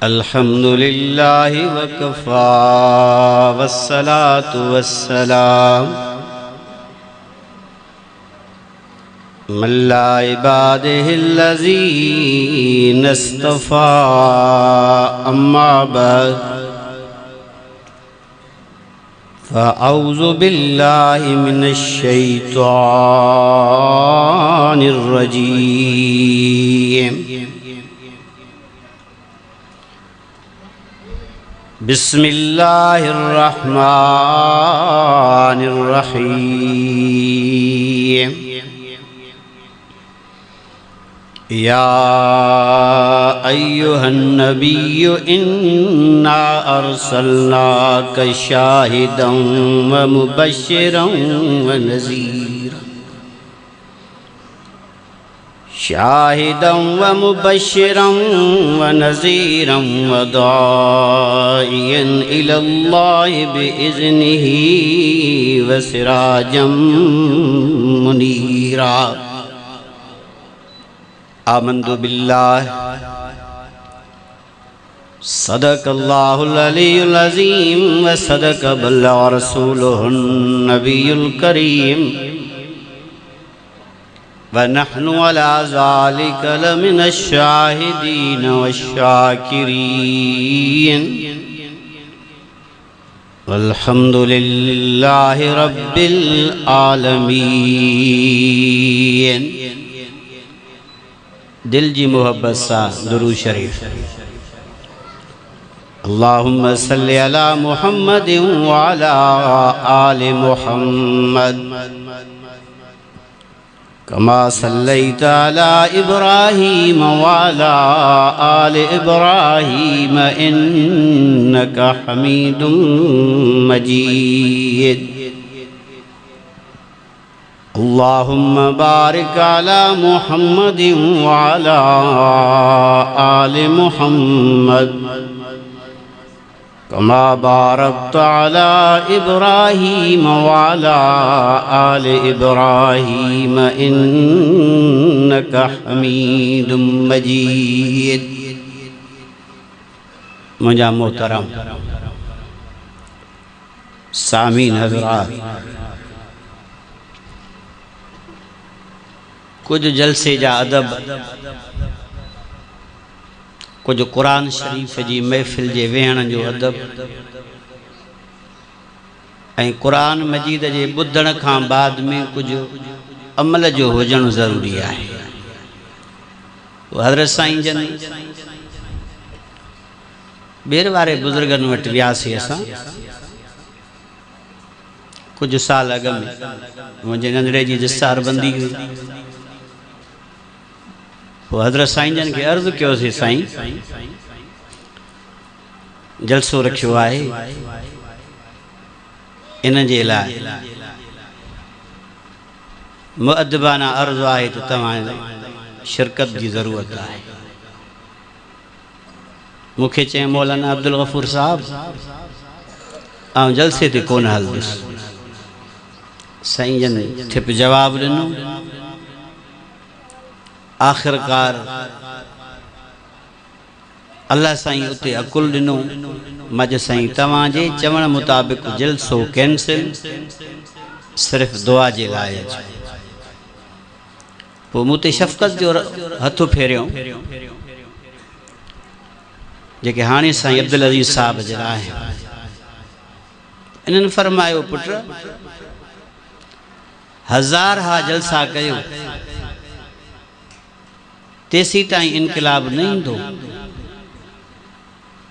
अल्हम्दुलिल्लाहि वकफ़ा वस्सलातु वस्सलाम मल्ला इबादिहिल्लज़ीना इस्तफ़ा अम्मा बाद फ़अऊज़ु बिल्लाहि मिनश्शैतानिर रजीम बिस्मिल्लाहिर्रहमानिर्रहीम या अय्युहन्नबिय्यु इन्ना अर्सलनाका शाहिदन व मुबश्शिरन व नज़ीरा शाहिदन व मुबश्शिरन व नज़ीरन व दाइयन इलल्लाहि बिइज़्निही व सिराजम मुनीरा। आमन्तु बिल्लाहि सदक़ल्लाहुल अलीयुल अज़ीम व सदक़ बल्लग़ रसूलुहुन नबियुल करीम व नहनु अला ज़ालिका लमिनश शाहिदीन वश्शाकिरीन वल्हम्दुलिल्लाहि रब्बिल आलमीन। दिल जी मोहब्बत सा दुरूद शरीफ। अल्लाहुम्मा सल्लि अला मुहम्मदिन व अला आलि मुहम्मद कमा सल्लैता अला इब्राहीम व अला आलि इब्राहीम इन्नका हमीदुम मजीद। अल्लाहुम्मा बारिक अला मुहम्मदिन व अला आलि मुहम्मद कमा बारकता अला इब्राहीम व अला आलि इब्राहीम इन्नका हमीदुम मजीद। मुझा मोहतरम सामीन हज़रात, कुछ जलसे जा अदब, कुछ कुरान शरीफ जी महफ़िल जे वेहण जो अदब ऐं कुरान मजीद जे ॿुधण खां बाद में कुछ अमल जो हुजण ज़रूरी आहे। हज़रत साईं जन ॿेर वारे बुज़ुर्गनि वटि वियासीं असां कुछ साल अॻ में। मुंहिंजे नंढड़े जी दिसारबंदी हुई। हज़रत साईं जन के अर्ज़ कयोसीं, साईं जलसो रखियो आहे, इन जे लाइ मुअद्दबाना अर्ज़ आहे त तव्हां शिरकत जी ज़रूरत आहे। मूंखे चई मौलाना अब्दुल गफ़ूर साहब आउं जलसे ते कोन हलंदुसि। साईं जन ठिप जवाब ॾिनो। आख़िरकार अल्लाह साईं उते अकुल ॾिनो। मज साईं तव्हांजे चवण मुताबिक़ जलसो कैंसिल, सिर्फ़ दुआ जे लाइ अचो। पोइ मूं ते शफ़क़त जो हथ फेरियो जेके हाणे साईं अब्दुल अज़ीज़ साहब जरा आहिनि। इन्हनि फरमायो, पुट हज़ार हा जलसा कयो तेसी ताईं इनकलाब न ईंदो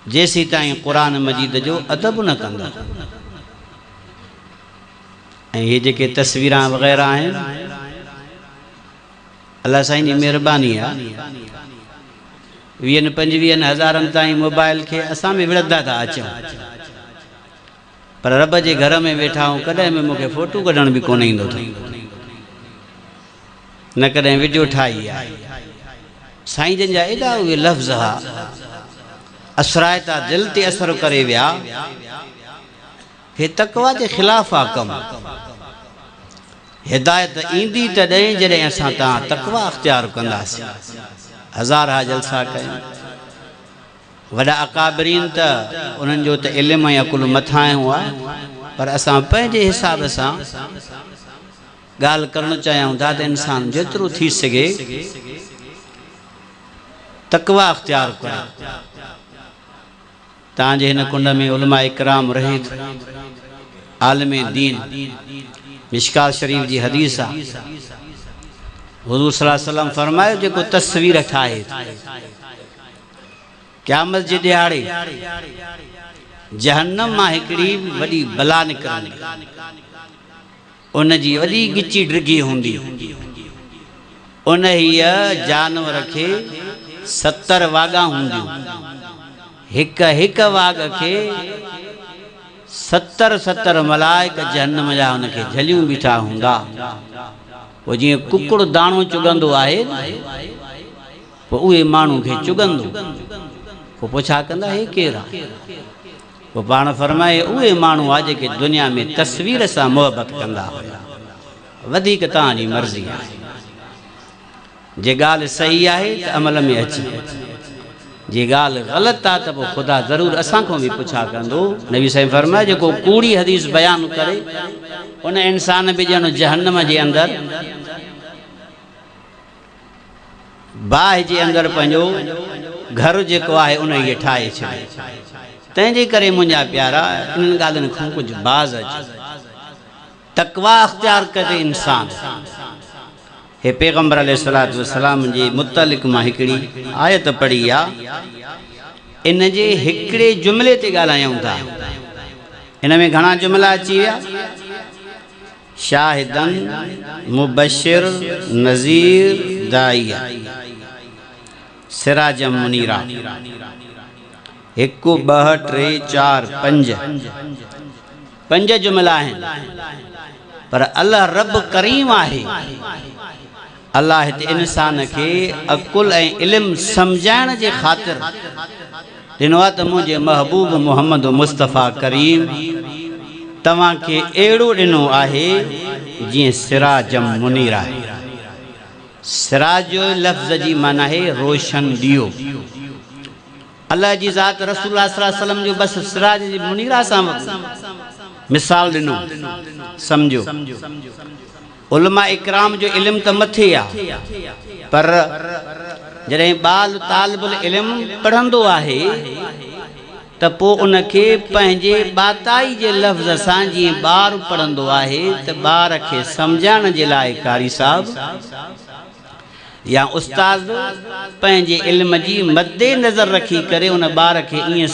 जेसी ताईं कुरान मजीद जो अदब न कंदा। ऐं ये जेके तस्वीरां वग़ैरह आहिनि, अल्लाह साईं जी महिरबानी आहे, 20-25 हज़ारनि ताईं मोबाइल खे असां में विढ़ंदा था अचूं, पर रब जे घर में वेठा आहियूं। कॾहिं में मूंखे फ़ोटो कढण बि कोन ईंदो अथई, न कॾहिं वीडियो ठाही आहे। साईं जन जा एॾा उहे लफ़्ज़ हा, असरायता दिल ते असर करे विया। हे तक़वा जे ख़िलाफ़ आहे कम। हिदायत ईंदी तॾहिं जॾहिं असां तव्हां तक़वा अख़्तियार कंदासीं। हज़ार हा जलसा कयूं, वॾा अकाबरीन त उन्हनि जो त इल्मु या कुल मथां हुआ, पर असां पंहिंजे हिसाब सां ॻाल्हि करणु चाहियूं था त इंसान जेतिरो थी सघे तक़वा अख़्तियार करे। तव्हांजे हिन कुंड में उलमा इकराम रहे थो, आलिम दीन, मिशकात शरीफ़ जी हदीस आहे, हुज़ूर सल्लल्लाहु अलैहि वसल्लम फरमायो जेको तस्वीर ठाहे क़यामत जे ॾियारे जहन्नम मां हिकिड़ी वॾी बला निकिरंदी, उन जी वॾी गिची डिघी हूंदी, उन हीअ जानवर खे 70 वाॻा हूंदियूं, हिक हिक वाॻ खे 70 मलाइक जहन्नम जा हुनखे झलियूं बीठा हूंदा। पोइ जीअं कुकुड़ दाणो चुगंदो आहे पोइ उहे माण्हू खे चुगंदो, पोइ छा कंदा, हे केरु आहे? पोइ पाण फरमाए उहे माण्हू आहे जेके दुनिया में तस्वीर सां मोहबत कंदा हुया। वधीक तव्हांजी मर्ज़ी आहे, जे ॻाल्हि सही आहे त अमल में अचे, जे ॻाल्हि ग़लति आहे त पोइ ख़ुदा ज़रूरु असांखां बि पुछा कंदो। नबी साईं फरमाए जेको कूड़ी हदीस बयानु करे उन इंसान बि ॼण जहन्नम जे अंदरि बाहि जे अंदरि पंहिंजो घर जेको आहे उन खे ठाहे छॾे। तंहिंजे करे मुंहिंजा प्यारा इन्हनि ॻाल्हियुनि खां कुझु बाज़ अचे, तक़वा अख़्तियार करे इंसान। हे पैगंबर अलैहिस्सलातु वस्सलाम जे मुतलिक़ मां हिकिड़ी आयत पढ़ी आहे, इन जे हिकिड़े जुमिले ते ॻाल्हायूं था। इन में घणा जुमिला अची विया, शाहिदन मुबशिर नज़ीर दाइया सिराजम मुनीरा, 1 2 3 4 5 जुमिला आहिनि। पर अल्लाह रब करीम आहे, अल्लाह हिते इंसान खे अकुल ऐं इल्मु सम्झाइण जे ख़ातिर ॾिनो आहे त मुंहिंजे महबूब मोहम्मद मुस्तफ़ा करीम तव्हांखे अहिड़ो ॾिनो आहे जीअं सिराजम मुनीर आहे। सिराज जो लफ़्ज़ जी माना आहे रोशन ॾियो। अल्लाह जी ज़ात रसूलुल्लाह सल्लल्लाहु अलैहि वसल्लम जो बसि सिराज जी मुनीरा सां मिसाल ॾिनो, सम्झो। उलमा इकराम जो इल्मु त मथे आहे, पर जॾहिं ॿाल तालिबुल इल्मु पढ़ंदो आहे त पोइ उनखे पंहिंजे बाताई जे लफ़्ज़ सां जीअं ॿारु पढ़ंदो आहे त ॿार खे सम्झाइण जे लाइ कारी साहब या उस्ताद पंहिंजे इल्म जी मद्दे नज़र रखी करे उन ॿार खे ईअं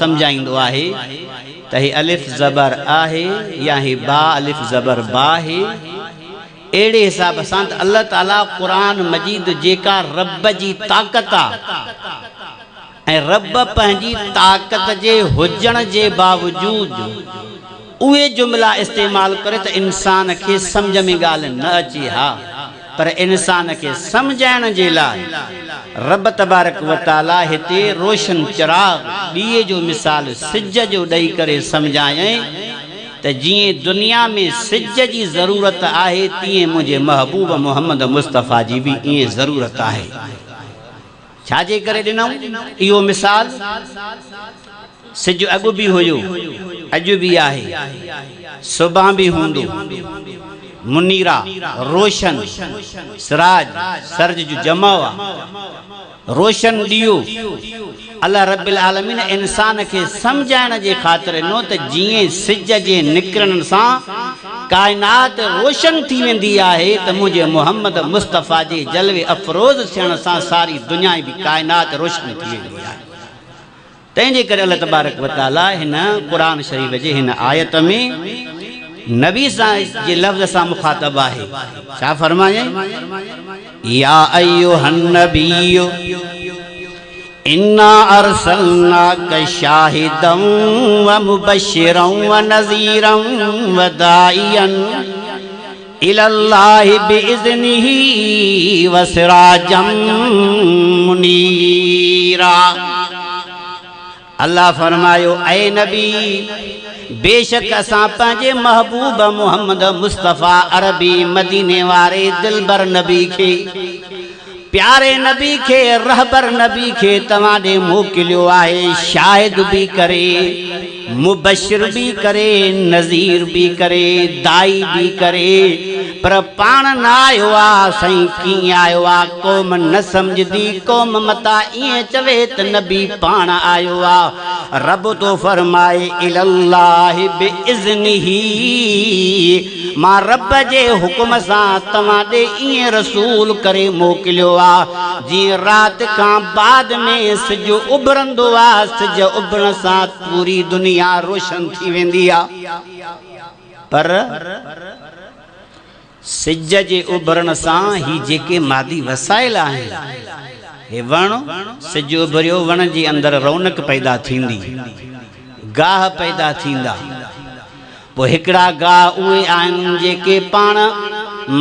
सम्झाईंदो आहे त ही अलिफ ज़बर आहे या ही बा अलिफ ज़बर बा आहे। अहिड़े हिसाब सां त अल्लाह ताला क़ुरान मजीद जेका रब जी ताक़त आहे ऐं रब पंहिंजी ताक़त जे हुजण जे बावजूदु उहे जुमिला इस्तेमालु करे त इंसान खे सम्झ में ॻाल्हि न अचे। हा, पर इंसान खे सम्झाइण जे लाइ रब तबारक व ताला हिते रोशन चिराग ॾीए जो मिसाल सिज जो ॾेई करे सम्झायईं त जीअं दुनिया में सिज जी ज़रूरत आहे तीअं मुंहिंजे महबूब मोहम्मद मुस्तफ़ा जी बि ईअं ज़रूरत आहे। छाजे करे ॾिनऊं इहो मिसाल? सिज अॻु बि हुयो, अॼु बि आहे, सुभां बि हूंदो। मुनीरा रोशन, सिराज सर्ज जो जमा आहे, रोशन ॾियो। अल्लाह रब्बिल आलमीन इंसान खे सम्झाइण जे ख़ातिर ॾिनो त जीअं सिज जे निकिरण सां काइनात रोशन थी वेंदी आहे त मुंहिंजे मोहम्मद मुस्तफ़ा जे जलवे अफ़रोज़ थियण सां सारी दुनिया बि काइनात रोशन थी वेंदी आहे। तंहिंजे करे अल्लाह तबारक व ताला हिन क़ुरान शरीफ़ जे हिन आयत में नबी सां जे लफ़्ज़ सां मुखातब आहे। छा फरमाए? या अय्युहन नबिय्यु इन्ना अरसलनाका शाहिदन व मुबश्शिरन व नज़ीरन व दाइयन इलल्लाहि बिइज़्निही व सिराजम मुनीरा। अल्लाह फरमायो, ऐ नबी बेशक असां पंहिंजे महबूब मोहम्मद मुस्तफ़ा अरबी मदीने वारे दिलबर नबी खे प्यारे नबी के रहबर नबी के तवाडे मोकिलियो आहे शाहिद भी करे मुबशिर भी करे नज़ीर भी करे दाई भी करे पर पाण ना आयो आ सही की आयो आ कौम न समझदी कौम मता इए चवे त नबी पाण आयो आ रब तो फरमाए इल्लाह बिइज़्निही मां रब जे हुक्म सां तवाडे इए रसूल करे मोकिलियो आ जी रात का बाद में सिज उभरंदो आ सिज उभरण सां पूरी दुनिया रोशन थी वेंदी आ पर सिज जे उभरण सां ही जेके मादी वसाइल आहिनि हे वण सिज उभरियो वण जे अंदर रौनक पैदा थींदी गाह पैदा थींदा पोइ हिकिड़ा गाह उहे आहिनि जेके पाण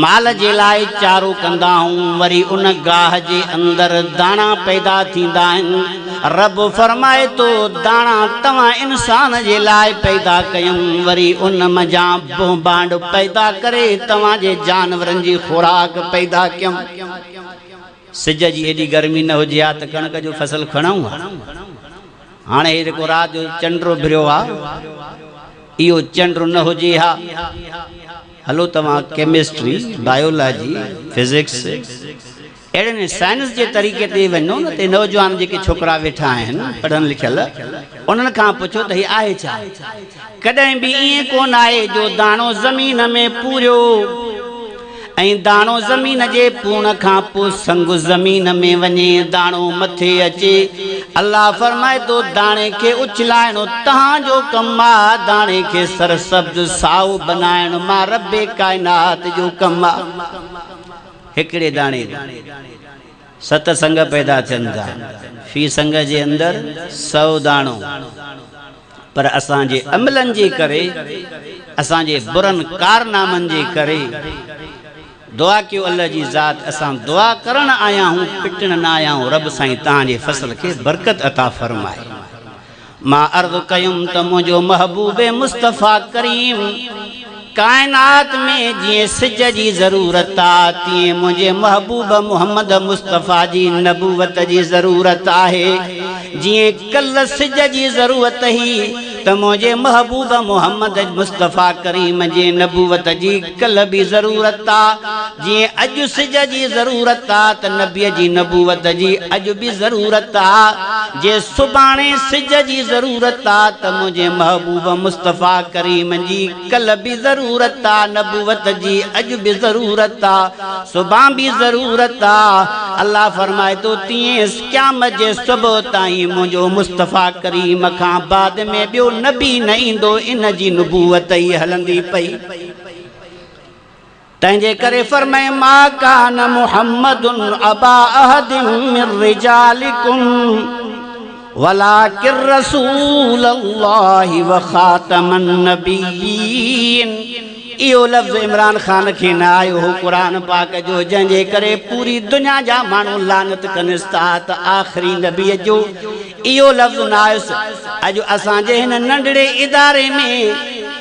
माल जे लाइ चारो कंदा आहियूं वरी उन गाह जे अंदर दाणा पैदा थींदा आहिनि रब फरमाए तो दाणा तव्हां इंसान जे लाइ पैदा कयूं वरी उन मजां बांड पैदा करे तव्हांजे जानवरनि जी खुराक पैदा कयूं सिज जी एॾी गर्मी न हुजे हा त कणक जो फसल खणूं हाणे हे जेको राति जो चंडो भिरियो आहे इहो चंड न हुजे हा हलो तव्हां केमिस्ट्री बायोलॉजी फिजिक्स अहिड़े साइंस जे तरीक़े ते वञो न ते नौजवान जेके छोकिरा वेठा आहिनि पढ़ियल लिखियल उन्हनि खां पुछो त हीअ आहे छा कॾहिं बि ईअं कोन आहे जो दाणो ज़मीन में पूरियो ऐं दाणो ज़मीन जे पूर्ण खां पोइ संग ज़मीन में वञे दाणो मथे अचे अल्लाह फरमाए तो दाणे खे उछलाइणो तव्हांजो कमु आहे दाणे खे सरसब्ज साओ बनाइणो मां रब्बे काइनात जो कमु आहे हिकिड़े दाणे सत संग पैदा थियनि था फी संग जे अंदर 100 दाणो पर असांजे अमलनि जे करे असांजे बुरनि कारनामनि जे करे दुआ कयो अल्लाह जी ज़ात असां दुआ करण आया हूं पिटण न आया हूं रब साईं तव्हांजे फसल खे बरकत अता फरमाए मां अर्ज़ कयुम त मुंहिंजो महबूबे मुस्तफ़ा करीम कायनात में जिए सिज जी ज़रूरत आहे तीअं मुंहिंजे महबूब मोहम्मद मुस्तफ़ा जी नबूवत जी ज़रूरत आहे जिए कल सिज जी ज़रूरत ही त मुंहिंजे महबूब मोहम्मद मुस्तफ़ा करीम जे नबूवत जी कल भी ज़रूरत आहे जीअं अॼु सिज जी ज़रूरत आहे त नबीअ जी नबूवत जी अॼु भी ज़रूरत आहे जे सुभाणे सिज जी ज़रूरत आहे त मुंहिंजे महबूब मुस्तफ़ा करीम जी कल भी ज़रूरत आहे नबूवत जी अॼु भी ज़रूरत आहे सुभाणे भी ज़रूरत आहे अल्लाह फरमाए तो तीअं क़यामत जे सुबुह ताईं मुंहिंजो मुस्तफ़ा करीम खां बाद में ॿियो नबी न ईंदो इन जी नबूवत ई हलंदी पई तंहिंजे करे फरमाए मा कान मुहम्मदुन अबा अहदिन मिन रिजालिकुम वलाकिन रसूलल्लाहि व खातमन नबिय्यीन इहो लफ़्ज़ इमरान खान खे न आयो हो क़ुरान पाक जो जंहिंजे करे पूरी दुनिया जा माण्हू लानत कनि था त आख़िरी नबीअ जो इहो लफ़्ज़ न आयुसि अॼु असांजे हिन नंढड़े इदारे में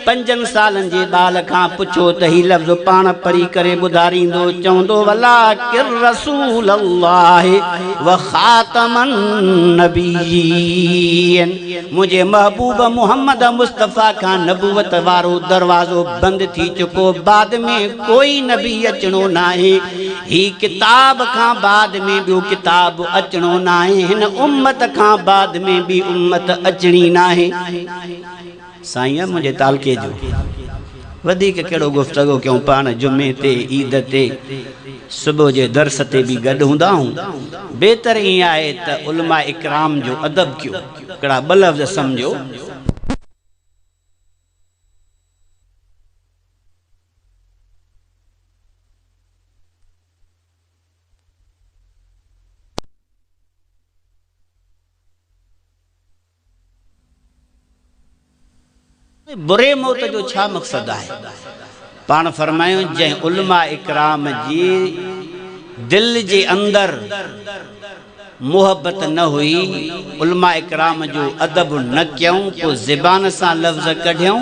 5 सालनि जे ॿाल खां पुछो त ही लफ़्ज़ पाण पढ़ी करे ॿुधारींदो चवंदो वलाकिन रसूलल्लाहि व खातमन नबिय्यीन मुंहिंजे महबूब मोहम्मद मुस्तफ़ा खां नबूवत वारो दरवाज़ो बंदि थी चुको बाद में कोई नबी अचणो नाहे ही किताब खां बाद में ॿियो किताब अचणो नाहे हिन उम्मत खां बाद में भी उम्मत अचणी नाहे साईं मुंहिंजे तालके जो वधीक कहिड़ो गुफ़्तगू कयूं पाण जुमे ते ईद ते सुबुह जे दर्स ते भी गॾु हूंदा आहियूं बेहतर ईअं आहे त उलमा इकराम जो अदब कयो हिकिड़ा 2 लफ़्ज़ सम्झो बुरे मौत जो छा मक़सद आहे पाण फरमायो जंहिं उलमा इकराम जी दिल जे अंदर मोहब्बत न हुई उलमा इकराम जो अदब न कयूं पोइ ज़बान सां लफ़्ज़ कढियूं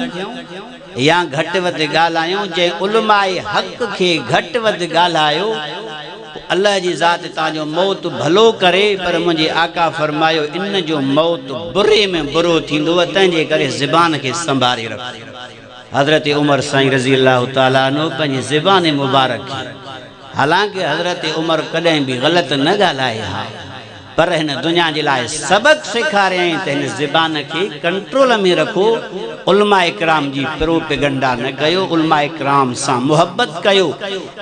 या घटि वधि ॻाल्हायूं जंहिं उलमाए हक़ खे घटि वधि ॻाल्हायो अल्लाह जी ज़ात तांजो मौत भलो करे पर मुझे आका फरमायो इन जो मौत बुरे में बुरो थींदो तंहिंजे करे ज़बान के संभाले रख। हज़रत उमर साईं रज़ी अल्लाह ताला अन्हु पंहिंजी ज़बान मुबारक हालांकि हज़रत उमर कदें भी गलत न ॻाल्हाए हा पर हिन दुनिया जे लाइ सबक सेखारियईं त हिन ज़बान के कंट्रोल में रखो। उलमा इकराम जी प्रोपेगंडा न कयो, उलमा इकराम सां मोहब्बत कयो।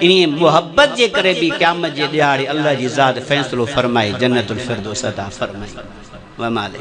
इन मोहब्बत जे करे भी क़यामत जे ॾियारे अल्लाह जी ज़ात फ़ैसलो फरमाए जन्नतुल फिरदौस अता फरमाए। व माले